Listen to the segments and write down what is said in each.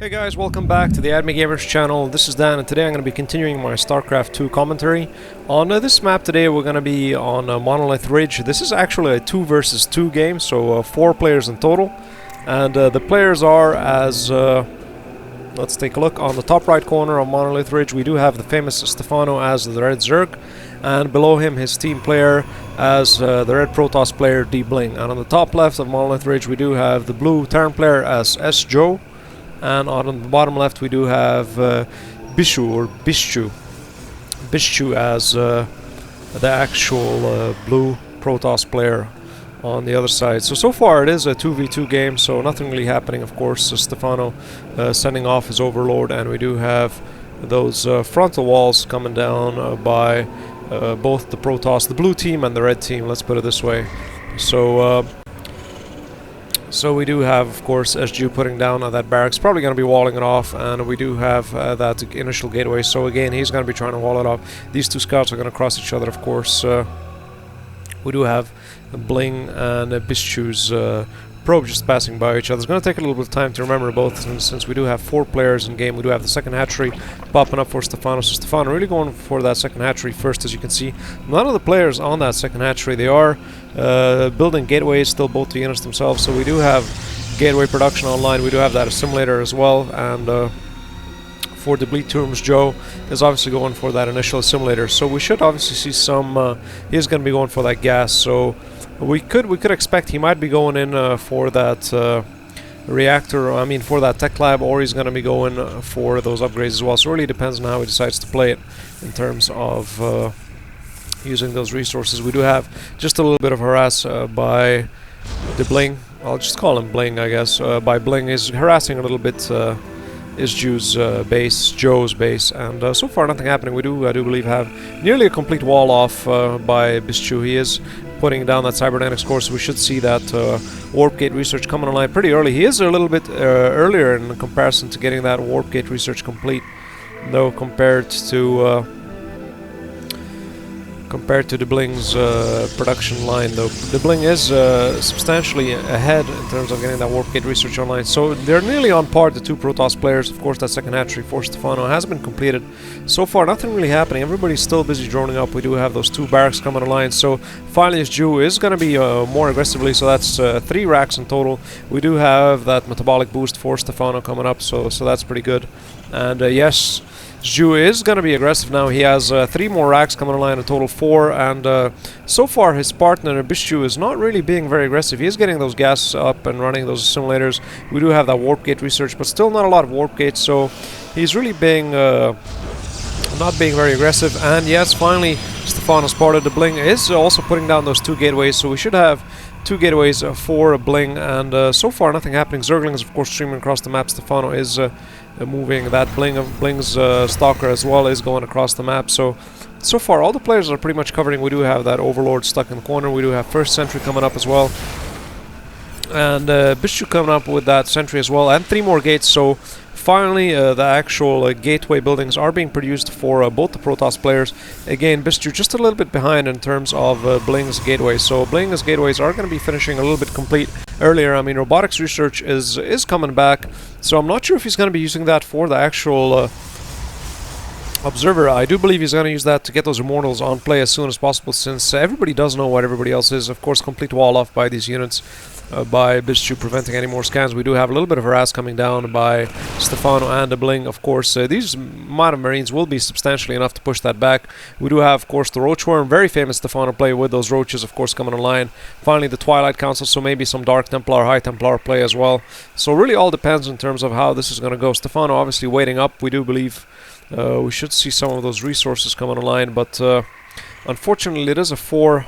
Hey guys, welcome back to the AddMeGamers channel. This is Dan, and today I'm going to be continuing my StarCraft 2 commentary. On this map today we're going to be on Monolith Ridge. This is actually a 2 versus 2 game, so 4 players in total. And the players are as... let's take a look. On the top right corner of Monolith Ridge we do have the famous Stephano as the red Zerg. And below him his team player as the red Protoss player dBLinG. And on the top left of Monolith Ridge we do have the blue Terran player as SjoW. And on the bottom left we do have Bischu or Bischu as the actual blue Protoss player on the other side. So far it is a 2v2 game, so nothing really happening, of course. Stephano sending off his overlord, and we do have those frontal walls coming down by both the Protoss, the blue team and the red team, let's put it this way. So we do have, of course, SjoW putting down that barracks, probably going to be walling it off, and we do have that initial gateway, so again he's going to be trying to wall it off. These two scouts are going to cross each other, of course. We do have dBLinG and Bischu's probe just passing by each other. It's going to take a little bit of time to remember both, since we do have 4 players in game. We do have the second hatchery popping up for Stephano, so Stephano really going for that second hatchery first, as you can see. None of the players on that second hatchery, they are building gateways, still both the units themselves, so we do have gateway production online. We do have that assimilator as well, and for the bleed terms, SjoW is obviously going for that initial assimilator, so we should obviously see some he's going to be going for that gas, so we could expect he might be going in for that reactor, I mean for that tech lab, or he's going to be going for those upgrades as well. So it really depends on how he decides to play it in terms of using those resources. We do have just a little bit of harass by dBLinG. I'll just call him Bling, I guess. By dBLinG is harassing a little bit SjoW's base, SjoW's base, and so far nothing happening. I do believe have nearly a complete wall off by Bischu. He is putting down that cybernetics core, so we should see that warp gate research coming online pretty early. He is a little bit earlier in comparison to getting that warp gate research complete, though, compared to dBLinG's production line, though. dBLinG is substantially ahead in terms of getting that warp gate research online. So they're nearly on par, the 2 Protoss players. Of course, that second hatchery for Stephano has been completed. So far, nothing really happening. Everybody's still busy droning up. We do have those 2 barracks coming online. So finally, SjoW is going to be more aggressively. So that's 3 racks in total. We do have that metabolic boost for Stephano coming up. So that's pretty good. And yes, SjoW is going to be aggressive now. He has 3 more racks coming online, a total 4, and so far his partner Bischu is not really being very aggressive. He is getting those gas up and running, those assimilators. We do have that warp gate research, but still not a lot of warp gates, so he's really being not being very aggressive. And yes, finally Stephano's part of dBLinG is also putting down those 2 gateways, so we should have 2 gateways for dBLinG, and so far nothing happening. Zergling is of course streaming across the map. Stephano is moving that dBLinG's stalker as well is going across the map. So far all the players are pretty much covering. We do have that overlord stuck in the corner. We do have first sentry coming up as well, and Bischu coming up with that sentry as well, and 3 more gates. So finally the actual gateway buildings are being produced for both the Protoss players. Again, Bischu just a little bit behind in terms of dBLinG's gateways, so dBLinG's gateways are going to be finishing a little bit complete earlier. I mean, robotics research is coming back, so I'm not sure if he's going to be using that for the actual observer. I do believe he's going to use that to get those immortals on play as soon as possible, since everybody does know what everybody else is. Of course, complete wall off by these units by Bischu, preventing any more scans. We do have a little bit of harass coming down by Stephano and dBLinG. Of course, these amount of Marines will be substantially enough to push that back. We do have, of course, the Roachworm, very famous Stephano play with those roaches, of course, coming online. Finally, the Twilight Council, so maybe some Dark Templar, High Templar play as well. So really all depends in terms of how this is going to go. Stephano obviously waiting up. We do believe we should see some of those resources coming online, but unfortunately it is a 4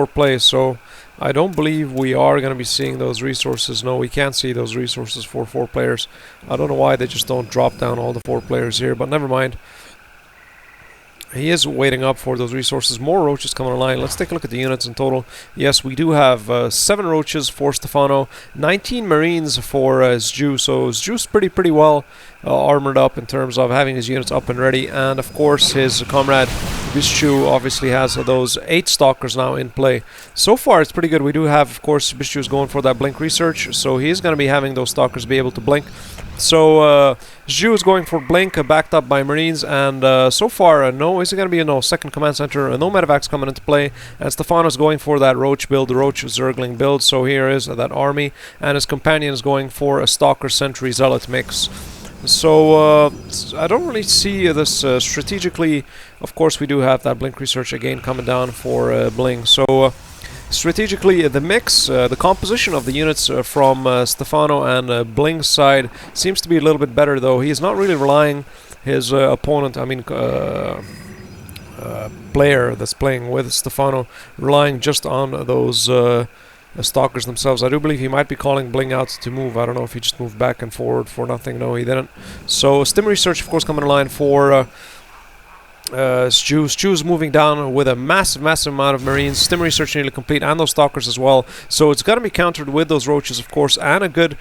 play, so I don't believe we are going to be seeing those resources. No, we can't see those resources for 4 players. I don't know why they just don't drop down all the 4 players here, but never mind. He is waiting up for those resources. More roaches coming online. Let's take a look at the units in total. Yes, we do have 7 roaches for Stephano, 19 marines for SjoW. So SjoW's pretty well armored up in terms of having his units up and ready. And of course his comrade Bischu obviously has those 8 stalkers now in play. So far it's pretty good. We do have, of course, Bischu is going for that blink research, so he's going to be having those stalkers be able to blink. So SjoW is going for blink, backed up by marines, and so far no, is it going to be no second command center, no medevacs coming into play, and Stephano is going for that roach build, the roach zergling build. So here is that army, and his companion is going for a stalker sentry zealot mix. So I don't really see this strategically. Of course we do have that blink research again coming down for bling. So strategically the mix, the composition of the units from Stephano and bling's side seems to be a little bit better, though. He is not really relying his opponent, I mean player that's playing with Stephano, relying just on those stalkers themselves. I do believe he might be calling bling out to move. I don't know if he just moved back and forward for nothing. No, he didn't. So stim research, of course, coming in line for SjoW. SjoW is moving down with a massive amount of marines. Stim research nearly complete, and those stalkers as well. So it's got to be countered with those roaches, of course, and a good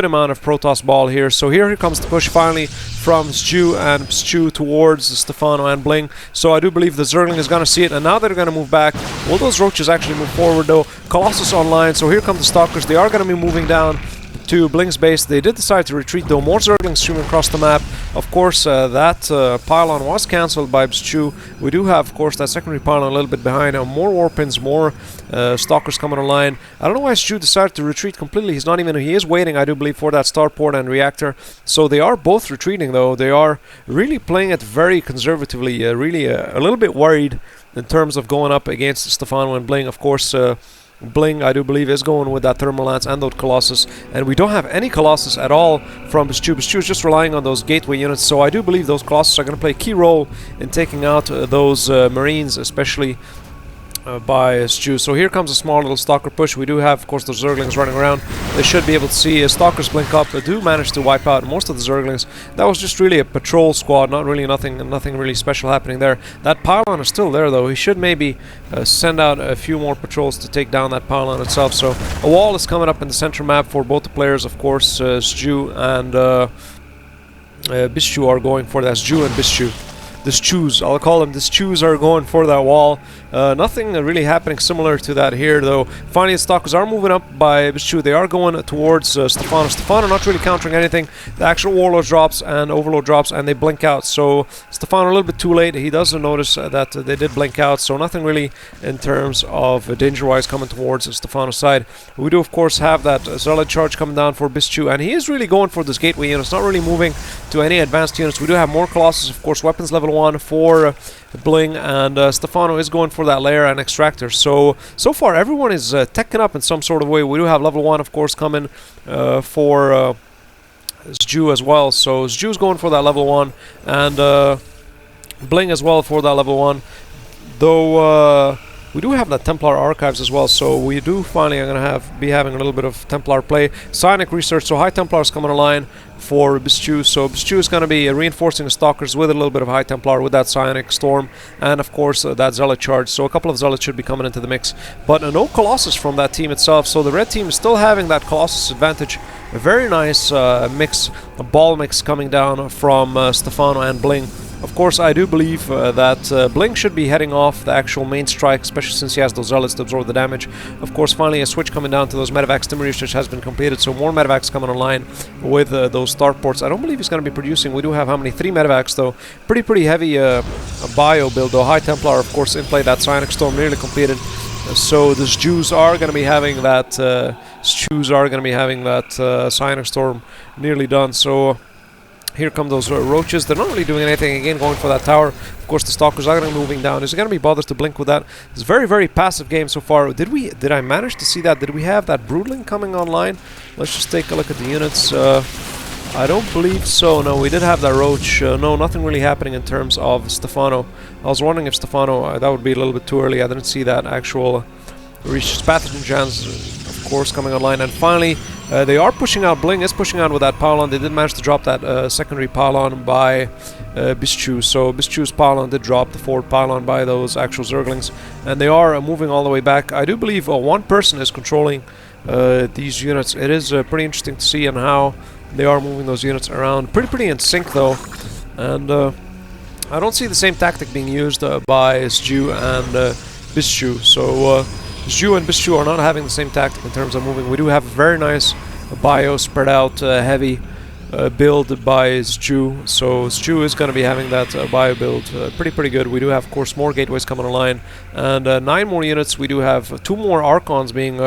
amount of Protoss ball here. So here comes the push finally from SjoW and SjoW towards Stephano and bling. So I do believe the zergling is going to see it, and now they're going to move back. Will those roaches actually move forward though? Colossus online. So here come the stalkers. They are going to be moving down to bling's base. They did decide to retreat though. More zerglings streaming across the map. Of course that pylon was cancelled by SjoW. We do have, of course, that secondary pylon a little bit behind. More warpins, more stalkers coming online. I don't know why SjoW decided to retreat completely. He's not even, he is waiting, I do believe, for that starport and reactor. So they are both retreating though. They are really playing it very conservatively, really a little bit worried in terms of going up against Stephano and bling. Of course bling, I do believe, is going with that thermal lance and those colossus, and we don't have any colossus at all from SjoW. SjoW is just relying on those gateway units, so I do believe those colossus are going to play a key role in taking out those marines, especially by SjoW. So here comes a small little stalker push. We do have, of course, the zerglings running around. They should be able to see stalkers blink up. They do manage to wipe out most of the zerglings. That was just really a patrol squad, not really nothing really special happening there. That pylon is still there though. He should maybe send out a few more patrols to take down that pylon itself. So a wall is coming up in the center map for both the players. Of course, SjoW and Bischu are going for that. SjoW and Bischu. The SjoWs, I'll call them the SjoWs, are going for that wall. Nothing really happening similar to that here though. Finally the stalkers are moving up by Bischu. They are going towards Stephano. Stephano not really countering anything. The actual warlord drops and overload drops and they blink out. So Stephano a little bit too late. He doesn't notice that they did blink out. So nothing really in terms of danger wise coming towards Stephano's side. We do of course have that zealot charge coming down for Bischu, and he is really going for this gateway units, not really moving to any advanced units. We do have more colossus, of course, weapons level 1 for bling, and Stephano is going for that layer and extractor. So far everyone is teching up in some sort of way. We do have level 1 of course coming for SjoW as well. So SjoW is going for that level 1, and bling as well for that level 1, though we do have that Templar archives as well, so we do finally are going to be having a little bit of Templar play. Psionic research, so high Templars coming online for Bischu. So Bischu is going to be reinforcing the stalkers with a little bit of high Templar with that Psionic storm, and of course that zealot charge. So a couple of zealots should be coming into the mix, but no colossus from that team itself. So the red team is still having that colossus advantage. A very nice mix, a ball mix coming down from Stephano and bling. Of course, I do believe that bling should be heading off the actual main strike, especially since he has those zealots to absorb the damage. Of course, finally a switch coming down to those medevacs. Stim research has been completed, so more medevacs coming online with those starports. I don't believe he's going to be producing. We do have how many? 3 medevacs though. Pretty heavy bio build though. High Templar, of course, in play. That Psionic Storm nearly completed. So the SjoWs are going to be having that. Psionic Storm nearly done. So here come those roaches. They're not really doing anything. Again, going for that tower. Of course, the stalkers are going to be moving down. Is it going to be bothered to blink with that? It's a very passive game so far. Did I manage to see that? Did we have that broodling coming online? Let's just take a look at the units. I don't believe so. No, we did have that roach. No, nothing really happening in terms of Stephano. I was wondering if Stephano, that would be a little bit too early. I didn't see that actual reach. Pathogen gens, of course, coming online. And finally, they are pushing out. Bling is pushing out with that pylon. They did manage to drop that secondary pylon by Bischu. So Bischu's pylon did drop the forward pylon by those actual zerglings, and they are moving all the way back. I do believe one person is controlling these units. It is pretty interesting to see on how They are moving those units around. Pretty in sync though. And I don't see the same tactic being used by SjoW and Bischu. So SjoW and Bischu are not having the same tactic in terms of moving. We do have a very nice bio spread out heavy build by SjoW. So SjoW is going to be having that bio build pretty good. We do have, of course, more gateways coming online, and 9 more units. We do have 2 more Archons being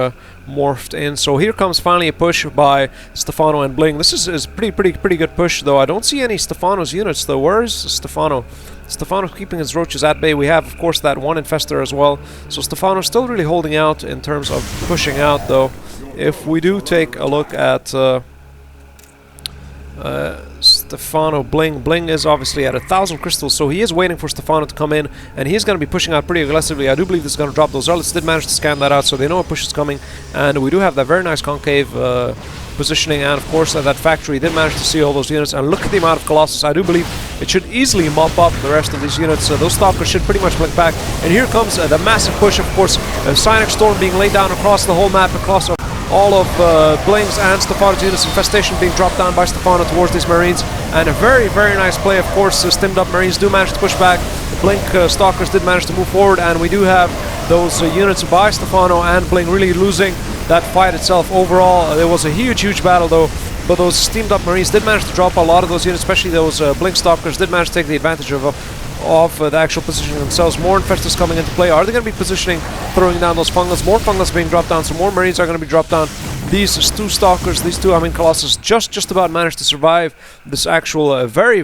morphed in. So here comes finally a push by Stephano and dBLinG. This is pretty good push though. I don't see any Stephano's units though. Where is Stephano? Stephano's keeping his roaches at bay. We have, of course, that one infester as well. So Stephano's still really holding out in terms of pushing out though. If we do take a look at Stephano, dBLinG is obviously at 1,000 crystals, so he is waiting for Stephano to come in, and he's going to be pushing out pretty aggressively. I do believe this is going to drop. Those zealots did manage to scan that out, so they know a push is coming, and we do have that very nice concave positioning, and of course that factory did manage to see all those units, and look at the amount of Colossus. I do believe it should easily mop up the rest of these units. Those stalkers should pretty much blink back, and here comes the massive push, of course, Cyanic Storm being laid down across the whole map, across all of dBLinG's and Stephano's units. Infestation being dropped down by Stephano towards these Marines, and a very nice play. Of course, stimmed up Marines do manage to push back. The dBLinG stalkers did manage to move forward, and we do have those units by Stephano and dBLinG really losing that fight itself. Overall, there was a huge battle though, but those steamed up Marines did manage to drop a lot of those units, especially those dBLinG stalkers did manage to take the advantage of the actual positioning themselves. More infestors coming into play. Are they going to be positioning, throwing down those fungus? More fungus being dropped down, so more Marines are going to be dropped down. These 2 stalkers, these 2 Colossus just about managed to survive this actual very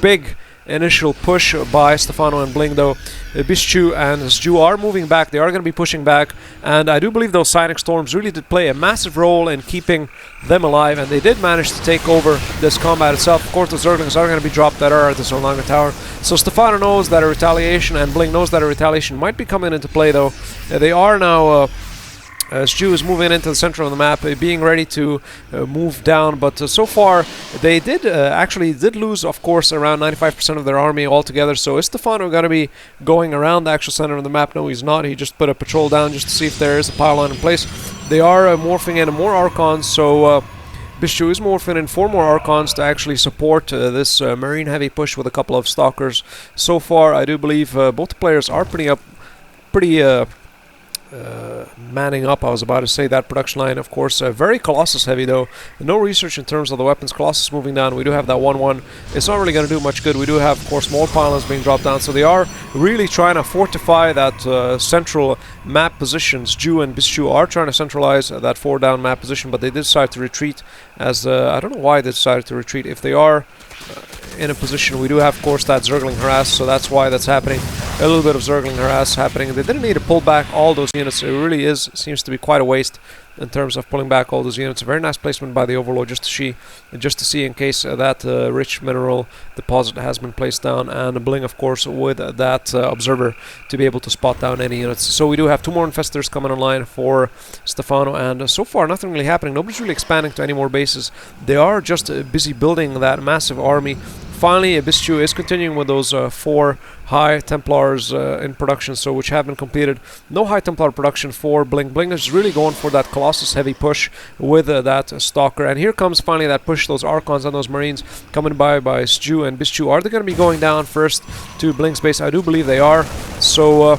big initial push by Stephano and dBLinG though. Bischu and SjoW are moving back. They are going to be pushing back, and I do believe those Cyanic Storms really did play a massive role in keeping them alive, and they did manage to take over this combat itself. Of course, the Zerglings are going to be dropped that are at the Solanga Tower, so Stephano knows that a retaliation, and dBLinG knows that a retaliation might be coming into play though. They are now SjoW is moving into the center of the map, being ready to move down, but so far they did actually lose, of course, around 95% of their army altogether. So is Stephano going to be going around the actual center of the map? No, he's not. He just put a patrol down just to see if there is a pylon in place. They are morphing in more Archons, so Bischu is morphing in 4 more Archons to actually support this Marine heavy push with a couple of Stalkers. So far, I do believe both players are pretty manning up. I was about to say that production line, of course, very Colossus heavy though. No research in terms of the weapons. Colossus moving down. We do have that 1-1. It's not really going to do much good. We do have, of course, more pylons being dropped down, so they are really trying to fortify that central map position. SjoW and Bischu are trying to centralize that 4-down map position, but they did decide to retreat, as I don't know why they decided to retreat. If they are in a position, we do have, of course, that Zergling harass, so that's why that's happening. A little bit of Zergling harass happening. They didn't need to pull back all those units. It really seems to be quite a waste in terms of pulling back all those units. A very nice placement by the Overlord just to see in case that rich mineral deposit has been placed down, and dBLinG, of course, with that observer to be able to spot down any units. So we do have 2 more infestors coming online for Stephano, and so far nothing really happening. Nobody's really expanding to any more bases. They are just busy building that massive army. Finally, Bischu is continuing with those 4 High Templars in production, so which have been completed. No High Templar production for dBLinG. dBLinG is really going for that Colossus heavy push with that Stalker. And here comes finally that push, those Archons and those Marines coming by SjoW and Bischu. Are they going to be going down first to dBLinG's base? I do believe they are. So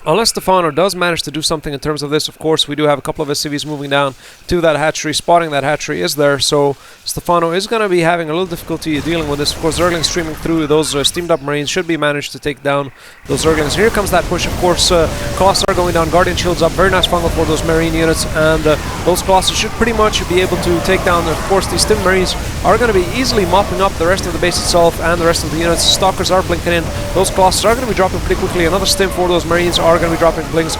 unless Stephano does manage to do something in terms of this, of course, we do have a couple of SCVs moving down to that hatchery. Spotting that hatchery is there, so Stephano is going to be having a little difficulty dealing with this. Of course, Zerglings streaming through. Those steamed up Marines should be managed to take down those Zerglings. Here comes that push, of course. Colossus are going down. Guardian shields up. Very nice fungal for those Marine units, and those Colossus should pretty much be able to take down. Of course, these Stim Marines are going to be easily mopping up the rest of the base itself and the rest of the units. Stalkers are blinking in. Those Colossus are going to be dropping pretty quickly. Another Stim for those Marines are going to be dropping dBLinG's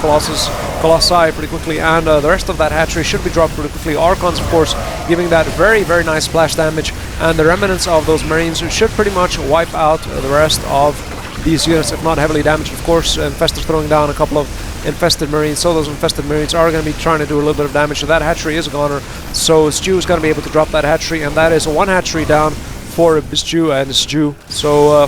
Colossi pretty quickly, and the rest of that hatchery should be dropped pretty quickly. Archons, of course, giving that very nice splash damage, and the remnants of those Marines should pretty much wipe out the rest of these units, if not heavily damaged. Of course, Infestors throwing down a couple of infested Marines, so those infested Marines are going to be trying to do a little bit of damage. So that hatchery is a goner, so SjoW is going to be able to drop that hatchery, and that is 1 hatchery down for Bischu and SjoW. So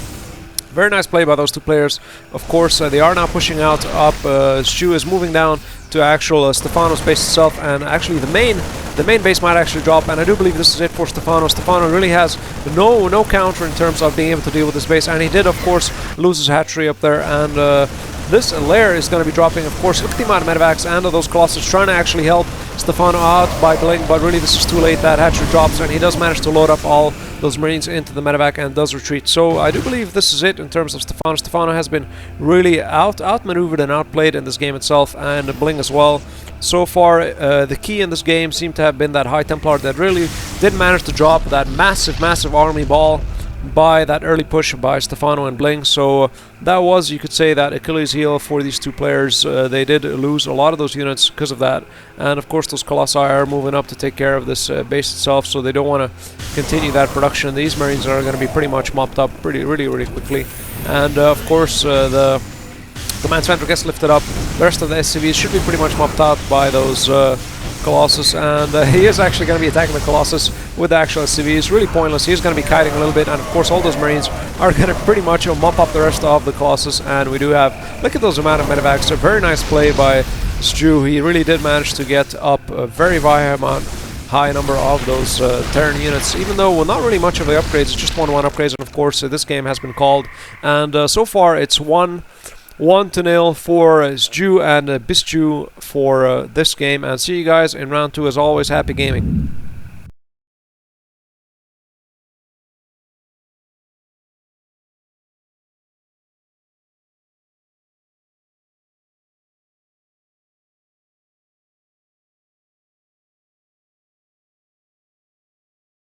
very nice play by those 2 players. Of course, they are now pushing out up. SjoW is moving down to actual Stephano's base itself, and actually the main the main base might actually drop, and I do believe this is it for Stephano. Stephano really has no counter in terms of being able to deal with this base, and he did, of course, lose his hatchery up there, and this lair is going to be dropping, of course. Look at the amount of medevacs and those Colossus trying to actually help Stephano out by Bling, but really this is too late. That hatchery drops, and he does manage to load up all those Marines into the medevac and does retreat. So I do believe this is it in terms of Stephano. Stephano has been really outmaneuvered and outplayed in this game itself, and Bling as well. So far, the key in this game seemed to have been that High Templar that really did manage to drop that massive army ball by that early push by Stephano and Bling. So that was, you could say, that Achilles heel for these two players. They did lose a lot of those units because of that, and of course those Colossi are moving up to take care of this base itself, so they don't want to continue that production. These Marines are going to be pretty much mopped up really quickly, and of course the Command Center gets lifted up. The rest of the SCVs should be pretty much mopped out by those Colossus, and he is actually going to be attacking the Colossus with the actual SCV. It's really pointless. He's going to be kiting a little bit, and of course all those Marines are going to pretty much mop up the rest of the Colossus, and we do have, look at those amount of medevacs. A very nice play by SjoW. He really did manage to get up a very high number of those Terran units, even though, well, not really much of the upgrades. It's just 1-1 upgrades, and of course this game has been called, and so far it's 1-0 for SjoW and Bischu for this game, and see you guys in round 2. As always, happy gaming.